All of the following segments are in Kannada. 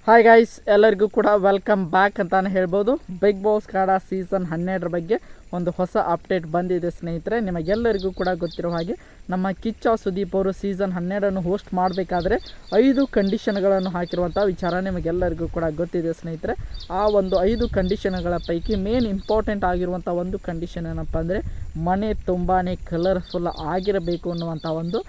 ಹಾಯ್ ಗೈಸ್, ಎಲ್ಲರಿಗೂ ಕೂಡ ವೆಲ್ಕಮ್ ಬ್ಯಾಕ್ ಅಂತಾನೆ ಹೇಳ್ಬೋದು. ಬಿಗ್ ಬಾಸ್ ಕನ್ನಡ ಸೀಸನ್ 12 ಬಗ್ಗೆ ಒಂದು ಹೊಸ ಅಪ್ಡೇಟ್ ಬಂದಿದೆ ಸ್ನೇಹಿತರೆ. ನಿಮಗೆಲ್ಲರಿಗೂ ಕೂಡ ಗೊತ್ತಿರೋ ಹಾಗೆ ನಮ್ಮ ಕಿಚ್ಚ ಸುದೀಪ್ ಅವರು ಸೀಸನ್ 12 ಹೋಸ್ಟ್ ಮಾಡಬೇಕಾದ್ರೆ 5 ಕಂಡೀಷನ್ಗಳನ್ನು ಹಾಕಿರುವಂಥ ವಿಚಾರ ನಿಮಗೆಲ್ಲರಿಗೂ ಕೂಡ ಗೊತ್ತಿದೆ ಸ್ನೇಹಿತರೆ. ಆ ಒಂದು 5 ಕಂಡೀಷನ್ಗಳ ಪೈಕಿ ಮೇನ್ ಇಂಪಾರ್ಟೆಂಟ್ ಆಗಿರುವಂಥ ಒಂದು ಕಂಡೀಷನ್ ಏನಪ್ಪ ಅಂದರೆ ಮನೆ ತುಂಬಾ ಕಲರ್ಫುಲ್ ಆಗಿರಬೇಕು ಅನ್ನುವಂಥ ಒಂದು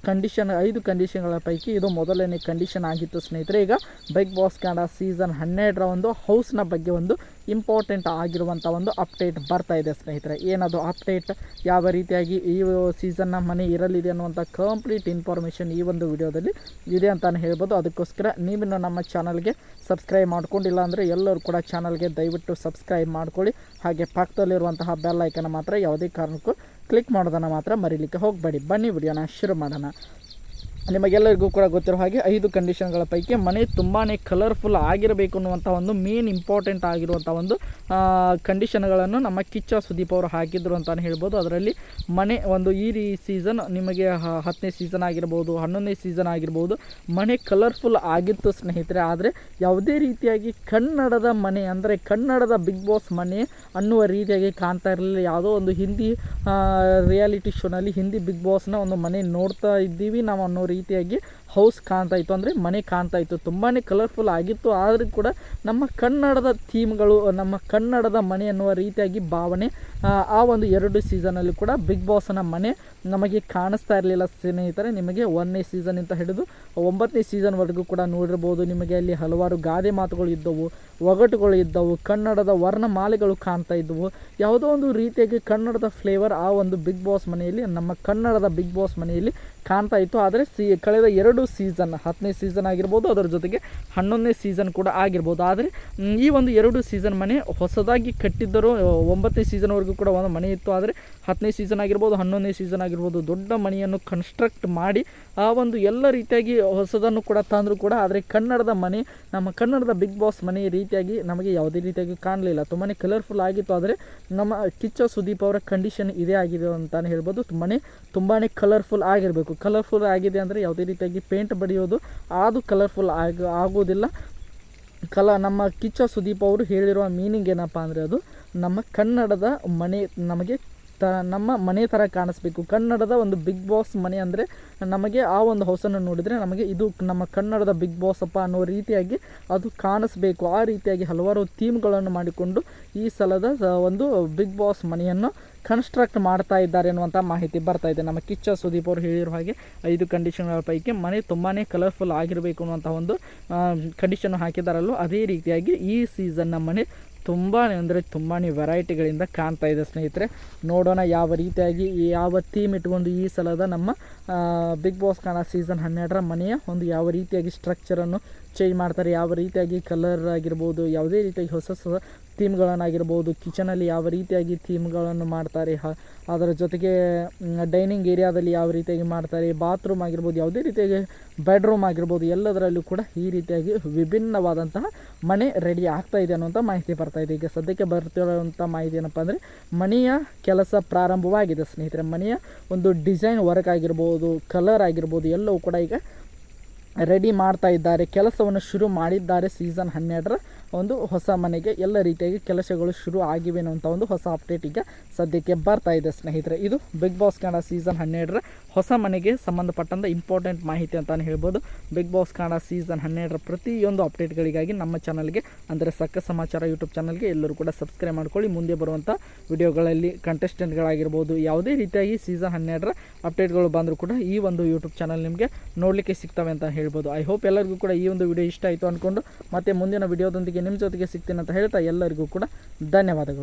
ಕಂಡೀಷನ್. 5 ಕಂಡೀಷನ್ಗಳ ಪೈಕಿ ಇದು ಮೊದಲನೇ ಕಂಡೀಷನ್ ಆಗಿತ್ತು ಸ್ನೇಹಿತರೆ. ಈಗ ಬಿಗ್ ಬಾಸ್ ಕನ್ನಡ ಸೀಸನ್ 12 ಒಂದು ಹೌಸ್ನ ಬಗ್ಗೆ ಒಂದು ಇಂಪಾರ್ಟೆಂಟ್ ಆಗಿರುವಂಥ ಒಂದು ಅಪ್ಡೇಟ್ ಬರ್ತಾ ಇದೆ ಸ್ನೇಹಿತರೆ. ಏನದು ಅಪ್ಡೇಟ್, ಯಾವ ರೀತಿಯಾಗಿ ಈ ಸೀಸನ್ನ ಮನೆ ಇರಲಿದೆ ಅನ್ನುವಂಥ ಕಂಪ್ಲೀಟ್ ಇನ್ಫಾರ್ಮೇಷನ್ ಈ ಒಂದು ವಿಡಿಯೋದಲ್ಲಿ ಇದೆ ಅಂತಲೇ ಹೇಳ್ಬೋದು. ಅದಕ್ಕೋಸ್ಕರ ನೀವಿನ್ನು ನಮ್ಮ ಚಾನಲ್ಗೆ ಸಬ್ಸ್ಕ್ರೈಬ್ ಮಾಡ್ಕೊಂಡಿಲ್ಲ ಅಂದರೆ ಎಲ್ಲರೂ ಕೂಡ ಚಾನಲ್ಗೆ ದಯವಿಟ್ಟು ಸಬ್ಸ್ಕ್ರೈಬ್ ಮಾಡ್ಕೊಳ್ಳಿ. ಹಾಗೆ ಪಕ್ಕದಲ್ಲಿರುವಂತಹ ಬೆಲ್ ಐಕನ್ ಮಾತ್ರ ಯಾವುದೇ ಕಾರಣಕ್ಕೂ ಕ್ಲಿಕ್ ಮಾಡೋದನ್ನು ಮಾತ್ರ ಮರೀಲಿಕ್ಕೆ ಹೋಗಬೇಡಿ. ಬನ್ನಿ ವಿಡಿಯೋನ ಶುರು ಮಾಡೋಣ. ನಿಮಗೆಲ್ಲರಿಗೂ ಕೂಡ ಗೊತ್ತಿರೋ ಹಾಗೆ 5 ಕಂಡೀಷನ್ಗಳ ಪೈಕಿ ಮನೆ ತುಂಬಾ ಕಲರ್ಫುಲ್ ಆಗಿರಬೇಕು ಅನ್ನುವಂಥ ಒಂದು ಮೇನ್ ಇಂಪಾರ್ಟೆಂಟ್ ಆಗಿರುವಂಥ ಒಂದು ಕಂಡೀಷನ್ಗಳನ್ನು ನಮ್ಮ ಕಿಚ್ಚ ಸುದೀಪ್ ಅವರು ಹಾಕಿದ್ರು ಅಂತಲೇ ಹೇಳ್ಬೋದು. ಅದರಲ್ಲಿ ಮನೆ ಒಂದು ಈ ಸೀಸನ್ ನಿಮಗೆ 10ನೇ ಸೀಸನ್ ಆಗಿರ್ಬೋದು, 11ನೇ ಸೀಸನ್ ಆಗಿರ್ಬೋದು, ಮನೆ ಕಲರ್ಫುಲ್ ಆಗಿತ್ತು ಸ್ನೇಹಿತರೆ. ಆದರೆ ಯಾವುದೇ ರೀತಿಯಾಗಿ ಕನ್ನಡದ ಮನೆ ಅಂದರೆ ಕನ್ನಡದ ಬಿಗ್ ಬಾಸ್ ಮನೆ ಅನ್ನುವ ರೀತಿಯಾಗಿ ಕಾಣ್ತಾ ಇರಲಿಲ್ಲ. ಯಾವುದೋ ಒಂದು ಹಿಂದಿ ರಿಯಾಲಿಟಿ ಶೋನಲ್ಲಿ ಹಿಂದಿ ಬಿಗ್ ಬಾಸ್ನ ಒಂದು ಮನೆ ನೋಡ್ತಾ ಇದ್ದೀವಿ ನಾವು ಅನ್ನೋ ರೀತಿಯಾಗಿ ಹೌಸ್ ಕಾಣ್ತಾ ಇತ್ತು, ಅಂದರೆ ಮನೆ ಕಾಣ್ತಾ ಇತ್ತು. ತುಂಬಾ ಕಲರ್ಫುಲ್ ಆಗಿತ್ತು. ಆದರೂ ಕೂಡ ನಮ್ಮ ಕನ್ನಡದ ಥೀಮ್ಗಳು, ನಮ್ಮ ಕನ್ನಡದ ಮನೆ ಅನ್ನುವ ರೀತಿಯಾಗಿ ಭಾವನೆ ಆ ಒಂದು 2 ಸೀಸನಲ್ಲಿ ಕೂಡ ಬಿಗ್ ಬಾಸ್ನ ಮನೆ ನಮಗೆ ಕಾಣಿಸ್ತಾ ಇರಲಿಲ್ಲ ಸ್ನೇಹಿತರೆ. ನಿಮಗೆ 1ನೇ ಸೀಸನ್ನಿಂದ ಹಿಡಿದು 9ನೇ ಸೀಸನ್ವರೆಗೂ ಕೂಡ ನೋಡಿರ್ಬೋದು. ನಿಮಗೆ ಅಲ್ಲಿ ಹಲವಾರು ಗಾದೆ ಮಾತುಗಳು ಇದ್ದವು, ಒಗಟುಗಳು ಇದ್ದವು, ಕನ್ನಡದ ವರ್ಣಮಾಲೆಗಳು ಕಾಣ್ತಾ ಇದ್ದವು. ಯಾವುದೋ ಒಂದು ರೀತಿಯಾಗಿ ಕನ್ನಡದ ಫ್ಲೇವರ್ ಆ ಒಂದು ಬಿಗ್ ಬಾಸ್ ಮನೆಯಲ್ಲಿ, ನಮ್ಮ ಕನ್ನಡದ ಬಿಗ್ ಬಾಸ್ ಮನೆಯಲ್ಲಿ ಕಾಣ್ತಾ ಇತ್ತು. ಆದರೆ ಕಳೆದ 2 ಸೀಸನ್, 10ನೇ ಸೀಸನ್ ಆಗಿರ್ಬೋದು, ಅದರ ಜೊತೆಗೆ 11ನೇ ಸೀಸನ್ ಕೂಡ ಆಗಿರ್ಬೋದು. ಆದರೆ ಈ ಒಂದು 2 ಸೀಸನ್ ಮನೆ ಹೊಸದಾಗಿ ಕಟ್ಟಿದ್ದರು. 9ನೇ ಸೀಸನ್ವರೆಗೂ ಕೂಡ ಒಂದು ಮನೆ ಇತ್ತು. ಆದರೆ 10ನೇ ಸೀಸನ್ ಆಗಿರ್ಬೋದು, 11ನೇ ಸೀಸನ್ ಆಗಿರ್ಬೋದು, ದೊಡ್ಡ ಮನೆಯನ್ನು ಕನ್ಸ್ಟ್ರಕ್ಟ್ ಮಾಡಿ ಆ ಒಂದು ಎಲ್ಲ ರೀತಿಯಾಗಿ ಹೊಸದನ್ನು ಕೂಡ ತಂದರೂ ಕೂಡ, ಆದರೆ ಕನ್ನಡದ ಮನೆ, ನಮ್ಮ ಕನ್ನಡದ ಬಿಗ್ ಬಾಸ್ ಮನೆ ರೀತಿಯಾಗಿ ನಮಗೆ ಯಾವುದೇ ರೀತಿಯಾಗಿ ಕಾಣಲಿಲ್ಲ. ತುಂಬಾ ಕಲರ್ಫುಲ್ ಆಗಿತ್ತು. ಆದರೆ ನಮ್ಮ ಕಿಚ್ಚ ಸುದೀಪ್ ಅವರ ಕಂಡೀಷನ್ ಇದೇ ಆಗಿದೆ ಅಂತಲೇ ಹೇಳ್ಬೋದು. ಮನೆ ತುಂಬಾ ಕಲರ್ಫುಲ್ ಆಗಿರಬೇಕು. ಕಲರ್ಫುಲ್ ಆಗಿದೆ ಅಂದರೆ ಯಾವುದೇ ರೀತಿಯಾಗಿ ಪೇಂಟ್ ಬಡಿಯೋದು ಅದು ಕಲರ್ಫುಲ್ ಆಗೋದಿಲ್ಲ. ನಮ್ಮ ಕಿಚ್ಚ ಸುದೀಪ್ ಅವರು ಹೇಳಿರುವ ಮೀನಿಂಗ್ ಏನಪ್ಪ ಅಂದರೆ ಅದು ನಮ್ಮ ಕನ್ನಡದ ಮನೆ ನಮಗೆ ನಮ್ಮ ಮನೆ ಥರ ಕಾಣಿಸ್ಬೇಕು. ಕನ್ನಡದ ಒಂದು ಬಿಗ್ ಬಾಸ್ ಮನೆ ಅಂದರೆ ನಮಗೆ ಆ ಒಂದು ಹೌಸನ್ನು ನೋಡಿದರೆ ನಮಗೆ ಇದು ನಮ್ಮ ಕನ್ನಡದ ಬಿಗ್ ಬಾಸ್ ಅಪ್ಪ ಅನ್ನೋ ರೀತಿಯಾಗಿ ಅದು ಕಾಣಿಸ್ಬೇಕು. ಆ ರೀತಿಯಾಗಿ ಹಲವಾರು ಥೀಮ್ಗಳನ್ನು ಮಾಡಿಕೊಂಡು ಈ ಸಲದ ಒಂದು ಬಿಗ್ ಬಾಸ್ ಮನೆಯನ್ನು ಕನ್ಸ್ಟ್ರಕ್ಟ್ ಮಾಡ್ತಾ ಇದ್ದಾರೆ ಅನ್ನುವಂಥ ಮಾಹಿತಿ ಬರ್ತಾ ಇದೆ. ನಮ್ಮ ಕಿಚ್ಚ ಸುದೀಪ್ ಅವರು ಹೇಳಿರೋ ಹಾಗೆ 5 ಕಂಡೀಷನ್ಗಳ ಪೈಕಿ ಮನೆ ತುಂಬಾ ಕಲರ್ಫುಲ್ ಆಗಿರಬೇಕು ಅನ್ನುವಂಥ ಒಂದು ಕಂಡೀಷನ್ ಹಾಕಿದಾರಲ್ಲೋ ಅದೇ ರೀತಿಯಾಗಿ ಈ ಸೀಸನ್ನ ಮನೆ ತುಂಬಾ ಅಂದರೆ ತುಂಬಾ ವೆರೈಟಿಗಳಿಂದ ಕಾಣ್ತಾ ಇದೆ ಸ್ನೇಹಿತರೆ. ನೋಡೋಣ ಯಾವ ರೀತಿಯಾಗಿ ಯಾವ ಥೀಮ್ ಇಟ್ಕೊಂಡು ಈ ಸಲದ ನಮ್ಮ ಬಿಗ್ ಬಾಸ್ ಕನ್ನಡ ಸೀಸನ್ 12 ಮನೆಯ ಒಂದು ಯಾವ ರೀತಿಯಾಗಿ ಸ್ಟ್ರಕ್ಚರನ್ನು ಚೇಂಜ್ ಮಾಡ್ತಾರೆ, ಯಾವ ರೀತಿಯಾಗಿ ಕಲರ್ ಆಗಿರ್ಬೋದು, ಯಾವುದೇ ರೀತಿಯಾಗಿ ಹೊಸ ಥೀಮ್ಗಳನ್ನಾಗಿರ್ಬೋದು, ಕಿಚನಲ್ಲಿ ಯಾವ ರೀತಿಯಾಗಿ ಥೀಮ್ಗಳನ್ನು ಮಾಡ್ತಾರೆ, ಅದರ ಜೊತೆಗೆ ಡೈನಿಂಗ್ ಏರಿಯಾದಲ್ಲಿ ಯಾವ ರೀತಿಯಾಗಿ ಮಾಡ್ತಾರೆ, ಬಾತ್ರೂಮ್ ಆಗಿರ್ಬೋದು, ಯಾವುದೇ ರೀತಿಯಾಗಿ ಬೆಡ್ರೂಮ್ ಆಗಿರ್ಬೋದು, ಎಲ್ಲದರಲ್ಲೂ ಕೂಡ ಈ ರೀತಿಯಾಗಿ ವಿಭಿನ್ನವಾದಂತಹ ಮನೆ ರೆಡಿ ಆಗ್ತಾ ಇದೆ ಅನ್ನುವಂಥ ಮಾಹಿತಿ ಬರ್ತಾ ಇದೆ. ಈಗ ಸದ್ಯಕ್ಕೆ ಬರ್ತಿರೋಂಥ ಮಾಹಿತಿ ಏನಪ್ಪ ಅಂದರೆ ಮನೆಯ ಕೆಲಸ ಪ್ರಾರಂಭವಾಗಿದೆ ಸ್ನೇಹಿತರೆ. ಮನೆಯ ಒಂದು ಡಿಸೈನ್ ವರ್ಕ್ ಆಗಿರ್ಬೋದು, ಕಲರ್ ಆಗಿರ್ಬೋದು, ಎಲ್ಲವೂ ಕೂಡ ಈಗ ರೆಡಿ ಮಾಡ್ತಾ ಇದ್ದಾರೆ. ಕೆಲಸವನ್ನು ಶುರು ಮಾಡಿದ್ದಾರೆ. ಸೀಸನ್ 12 ಒಂದು ಹೊಸ ಮನೆಗೆ ಎಲ್ಲ ರೀತಿಯಾಗಿ ಕೆಲಸಗಳು ಶುರು ಆಗಿವೆ ಅನ್ನುವಂಥ ಒಂದು ಹೊಸ ಅಪ್ಡೇಟ್ ಈಗ ಸದ್ಯಕ್ಕೆ ಬರ್ತಾ ಇದೆ ಸ್ನೇಹಿತರೆ. ಇದು ಬಿಗ್ ಬಾಸ್ ಕನ್ನಡ ಸೀಸನ್ 12 ಹೊಸ ಮನೆಗೆ ಸಂಬಂಧಪಟ್ಟಂಥ ಇಂಪಾರ್ಟೆಂಟ್ ಮಾಹಿತಿ ಅಂತಲೇ ಹೇಳ್ಬೋದು. ಬಿಗ್ ಬಾಸ್ ಕನ್ನಡ ಸೀಸನ್ 12 ಪ್ರತಿಯೊಂದು ಅಪ್ಡೇಟ್ಗಳಿಗಾಗಿ ನಮ್ಮ ಚಾನಲ್ಗೆ ಅಂದರೆ ಸಕ್ಕ ಸಮಾಚಾರ ಯೂಟ್ಯೂಬ್ ಚಾನಲ್ಗೆ ಎಲ್ಲರೂ ಕೂಡ ಸಬ್ಸ್ಕ್ರೈಬ್ ಮಾಡ್ಕೊಳ್ಳಿ. ಮುಂದೆ ಬರುವಂಥ ವಿಡಿಯೋಗಳಲ್ಲಿ ಕಂಟೆಸ್ಟೆಂಟ್ಗಳಾಗಿರ್ಬೋದು, ಯಾವುದೇ ರೀತಿಯಾಗಿ ಸೀಸನ್ 12 ಅಪ್ಡೇಟ್ಗಳು ಬಂದರೂ ಕೂಡ ಈ ಒಂದು ಯೂಟ್ಯೂಬ್ ಚಾನಲ್ ನಿಮಗೆ ನೋಡಲಿಕ್ಕೆ ಸಿಗ್ತವೆ ಅಂತ ಹೇಳ್ಬೋದು. ಐ ಹೋಪ್ ಎಲ್ಲರಿಗೂ ಕೂಡ ಈ ಒಂದು ವಿಡಿಯೋ ಇಷ್ಟ ಆಯಿತು ಅಂದ್ಕೊಂಡು ಮತ್ತೆ ಮುಂದಿನ ವಿಡಿಯೋದೊಂದಿಗೆ ನಿಮ್ಮ ಜೊತೆಗೆ ಸಿಗ್ತೀನಿ ಅಂತ ಹೇಳ್ತಾ ಎಲ್ಲರಿಗೂ ಕೂಡ ಧನ್ಯವಾದಗಳು.